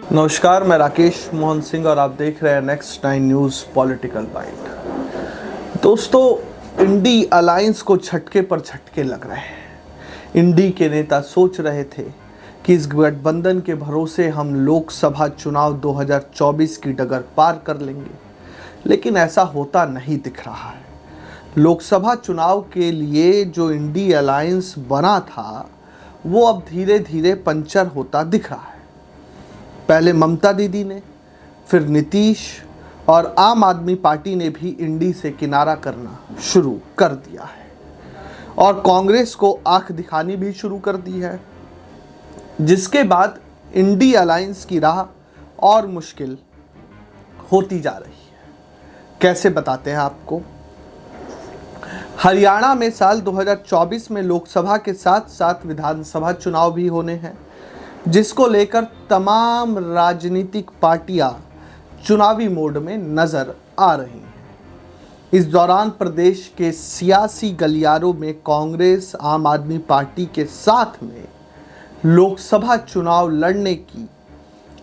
नमस्कार, मैं राकेश मोहन सिंह और आप देख रहे हैं नेक्स्ट 9 न्यूज़ पॉलिटिकल बाइट। दोस्तों, इंडी अलायंस को झटके पर झटके लग रहे हैं। इंडी के नेता सोच रहे थे कि इस गठबंधन के भरोसे हम लोकसभा चुनाव 2024 की डगर पार कर लेंगे, लेकिन ऐसा होता नहीं दिख रहा है। लोकसभा चुनाव के लिए जो इंडी अलायंस बना था वो अब धीरे धीरे पंचर होता दिख रहा है। पहले ममता दीदी ने, फिर नीतीश और आम आदमी पार्टी ने भी इंडी से किनारा करना शुरू कर दिया है और कांग्रेस को आंख दिखानी भी शुरू कर दी है, जिसके बाद इंडी अलायंस की राह और मुश्किल होती जा रही है। कैसे बताते हैं आपको। हरियाणा में साल 2024 में लोकसभा के साथ साथ विधानसभा चुनाव भी होने हैं, जिसको लेकर तमाम राजनीतिक पार्टियां चुनावी मोड में नजर आ रही हैं। इस दौरान प्रदेश के सियासी गलियारों में कांग्रेस आम आदमी पार्टी के साथ में लोकसभा चुनाव लड़ने की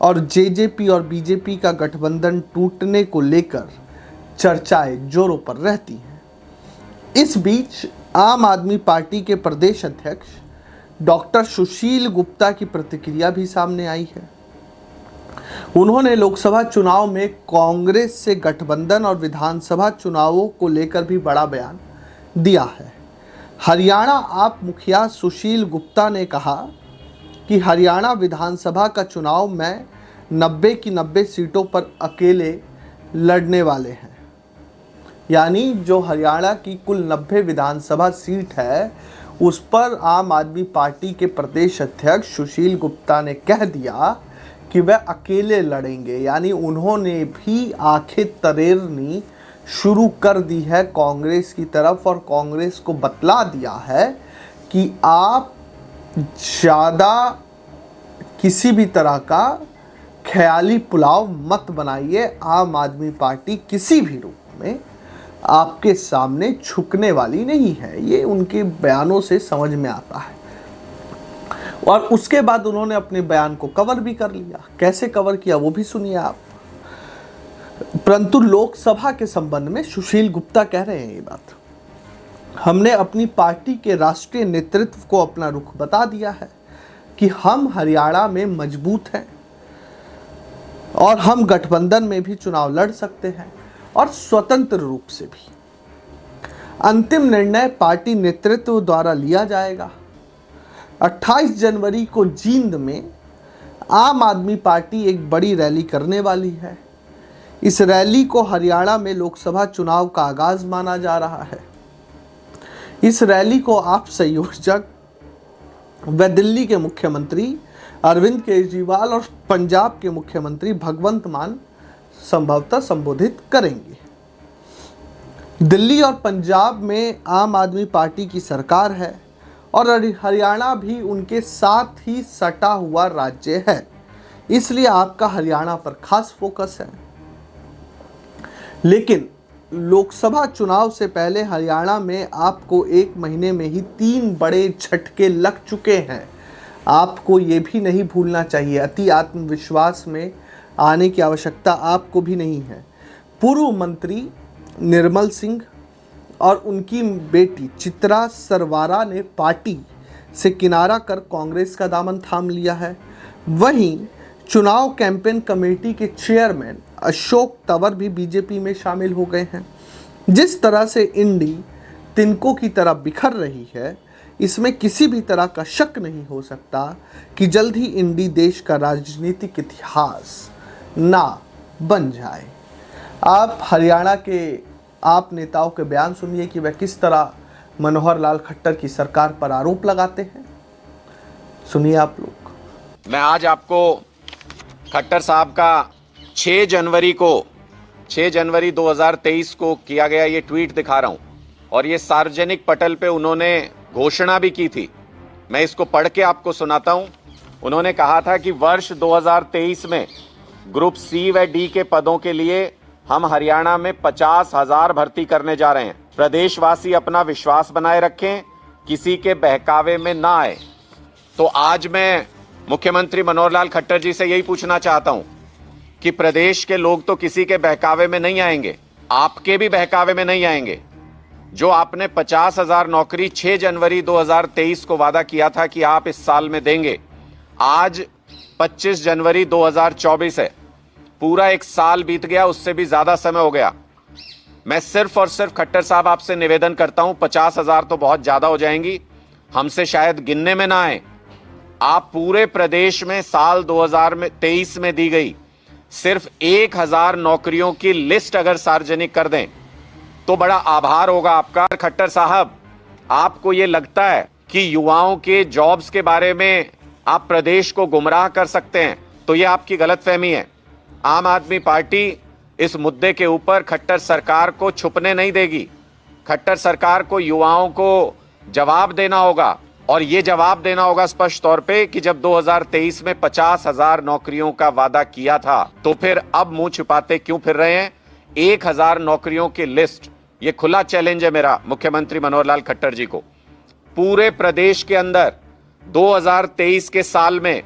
और जेजेपी और बीजेपी का गठबंधन टूटने को लेकर चर्चाएं जोरों पर रहती हैं। इस बीच आम आदमी पार्टी के प्रदेश अध्यक्ष डॉक्टर सुशील गुप्ता की प्रतिक्रिया भी सामने आई है। उन्होंने लोकसभा चुनाव में कांग्रेस से गठबंधन और विधानसभा चुनावों को लेकर भी बड़ा बयान दिया है। हरियाणा आप मुखिया सुशील गुप्ता ने कहा कि हरियाणा विधानसभा का चुनाव में 90 की 90 सीटों पर अकेले लड़ने वाले हैं। यानी जो हरियाणा की कुल 90 विधानसभा सीट है, उस पर आम आदमी पार्टी के प्रदेश अध्यक्ष सुशील गुप्ता ने कह दिया कि वह अकेले लड़ेंगे। यानी उन्होंने भी आंखें तरेरनी शुरू कर दी है कांग्रेस की तरफ और कांग्रेस को बतला दिया है कि आप ज़्यादा किसी भी तरह का ख्याली पुलाव मत बनाइए। आम आदमी पार्टी किसी भी रूप में आपके सामने झुकने वाली नहीं है। ये उनके बयानों से समझ में आता है। और उसके बाद उन्होंने अपने बयान को कवर भी कर लिया। कैसे कवर किया वो भी सुनिए आप। परंतु लोकसभा के संबंध में सुशील गुप्ता कह रहे हैं ये बात, हमने अपनी पार्टी के राष्ट्रीय नेतृत्व को अपना रुख बता दिया है कि हम हरियाणा में मजबूत हैं और हम गठबंधन में भी चुनाव लड़ सकते हैं और स्वतंत्र रूप से भी। अंतिम निर्णय पार्टी नेतृत्व द्वारा लिया जाएगा। 28 जनवरी को जींद में आम आदमी पार्टी एक बड़ी रैली करने वाली है। इस रैली को हरियाणा में लोकसभा चुनाव का आगाज माना जा रहा है। इस रैली को आप संयोजक व दिल्ली के मुख्यमंत्री अरविंद केजरीवाल और पंजाब के मुख्यमंत्री भगवंत मान संभवतः संबोधित करेंगे। दिल्ली और पंजाब में आम आदमी पार्टी की सरकार है और हरियाणा भी उनके साथ ही सटा हुआ राज्य है, इसलिए आपका हरियाणा पर खास फोकस है। लेकिन लोकसभा चुनाव से पहले हरियाणा में आपको 1 महीने में ही 3 बड़े झटके लग चुके हैं। आपको ये भी नहीं भूलना चाहिए। अति आत्मविश्वास में आने की आवश्यकता आपको भी नहीं है। पूर्व मंत्री निर्मल सिंह और उनकी बेटी चित्रा सरवारा ने पार्टी से किनारा कर कांग्रेस का दामन थाम लिया है। वहीं चुनाव कैंपेन कमेटी के चेयरमैन अशोक तंवर भी बीजेपी में शामिल हो गए हैं। जिस तरह से इंडी तिनकों की तरह बिखर रही है, इसमें किसी भी तरह का शक नहीं हो सकता कि जल्द ही इंडी देश का राजनीतिक इतिहास ना बन जाए। आप हरियाणा के आप नेताओं के बयान सुनिए कि वह किस तरह मनोहर लाल खट्टर की सरकार पर आरोप लगाते हैं। सुनिए आप लोग। मैं आज आपको खट्टर साहब का 6 जनवरी 2023 को किया गया ये ट्वीट दिखा रहा हूं और ये सार्वजनिक पटल पे उन्होंने घोषणा भी की थी। मैं इसको पढ़ के आपको सुनाता हूं। उन्होंने कहा था कि वर्ष 2023 में ग्रुप सी व डी के पदों के लिए हम हरियाणा में 50,000 भर्ती करने जा रहे हैं। प्रदेशवासी अपना विश्वास बनाए रखें, किसी के बहकावे में ना आए। तो आज मैं मुख्यमंत्री मनोहर लाल खट्टर जी से यही पूछना चाहता हूं कि प्रदेश के लोग तो किसी के बहकावे में नहीं आएंगे, आपके भी बहकावे में नहीं आएंगे। जो आपने 50,000 नौकरी 6 जनवरी 2023 को वादा किया था कि आप इस साल में देंगे, आज 25 जनवरी 2024 है, पूरा एक साल बीत गया, उससे भी ज्यादा समय हो गया। मैं सिर्फ और सिर्फ खट्टर साहब आपसे निवेदन करता हूं, 50,000 तो बहुत ज्यादा हो जाएंगी, हमसे शायद गिनने में ना आए। आप पूरे प्रदेश में साल 2023 में दी गई सिर्फ 1,000 नौकरियों की लिस्ट अगर सार्वजनिक कर दें तो बड़ा आभार होगा आपका। खट्टर साहब, आपको यह लगता है कि युवाओं के जॉब्स के बारे में आप प्रदेश को गुमराह कर सकते हैं, तो यह आपकी गलतफहमी है। आम आदमी पार्टी इस मुद्दे के ऊपर खट्टर सरकार को छुपने नहीं देगी। खट्टर सरकार को युवाओं को जवाब देना होगा, और यह जवाब देना होगा स्पष्ट तौर पे कि जब 2023 में 50,000 नौकरियों का वादा किया था तो फिर अब मुंह छिपाते क्यों फिर रहे हैं। 1,000 नौकरियों की लिस्ट, यह खुला चैलेंज है मेरा मुख्यमंत्री मनोहर लाल खट्टर जी को। पूरे प्रदेश के अंदर 2023 के साल में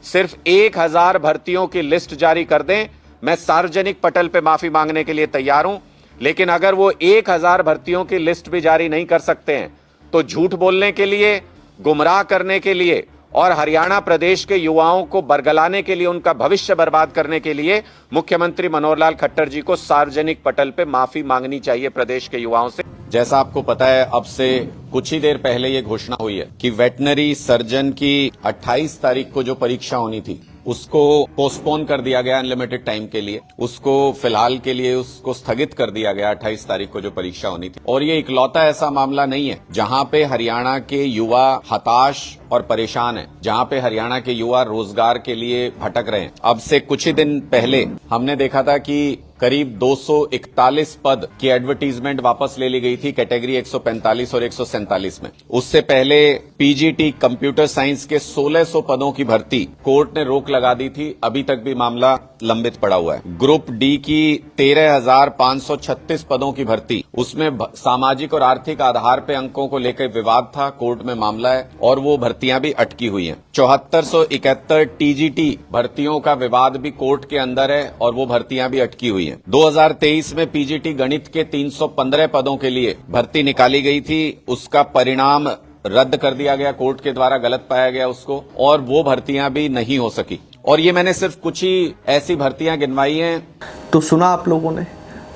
सिर्फ 1,000 भर्तियों की लिस्ट जारी कर दें, मैं सार्वजनिक पटल पे माफी मांगने के लिए तैयार हूं। लेकिन अगर वो 1,000 भर्तियों की लिस्ट भी जारी नहीं कर सकते हैं तो झूठ बोलने के लिए, गुमराह करने के लिए और हरियाणा प्रदेश के युवाओं को बरगलाने के लिए, उनका भविष्य बर्बाद करने के लिए मुख्यमंत्री मनोहर लाल खट्टर जी को सार्वजनिक पटल पे माफी मांगनी चाहिए प्रदेश के युवाओं से। जैसा आपको पता है, अब से कुछ ही देर पहले ये घोषणा हुई है कि वेटनरी सर्जन की 28 तारीख को जो परीक्षा होनी थी उसको पोस्टपोन कर दिया गया अनलिमिटेड टाइम के लिए। उसको फिलहाल के लिए उसको स्थगित कर दिया गया 28 तारीख को जो परीक्षा होनी थी। और ये इकलौता ऐसा मामला नहीं है जहां पे हरियाणा के युवा हताश और परेशान हैं, जहां पे हरियाणा के युवा रोजगार के लिए भटक रहे हैं। अब से कुछ ही दिन पहले हमने देखा था कि करीब 241 पद की एडवर्टीजमेंट वापस ले ली गई थी कैटेगरी 145 और 147 में। उससे पहले पीजीटी कंप्यूटर साइंस के 1600 पदों की भर्ती कोर्ट ने रोक लगा दी थी, अभी तक भी मामला लंबित पड़ा हुआ है। ग्रुप डी की 13,536 पदों की भर्ती, उसमें सामाजिक और आर्थिक आधार पे अंकों को लेकर विवाद था, कोर्ट में मामला है और वो भर्तियां भी अटकी हुई हैं। 7471 टीजीटी भर्तियों का विवाद भी कोर्ट के अंदर है और वो भर्तियां भी अटकी हुई हैं। 2023 में पीजीटी गणित के 315 पदों के लिए भर्ती निकाली गई थी, उसका परिणाम रद्द कर दिया गया कोर्ट के द्वारा, गलत पाया गया उसको, और वो भर्तियां भी नहीं हो सकी। और ये मैंने सिर्फ कुछ ही ऐसी भर्तियां गिनवाई हैं। तो सुना आप लोगों ने,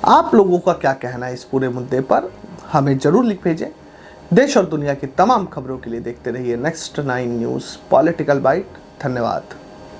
आप लोगों का क्या कहना है इस पूरे मुद्दे पर, हमें जरूर लिख भेजें। देश और दुनिया की तमाम खबरों के लिए देखते रहिए नेक्स्ट 9 न्यूज़ पॉलिटिकल बाइट। धन्यवाद।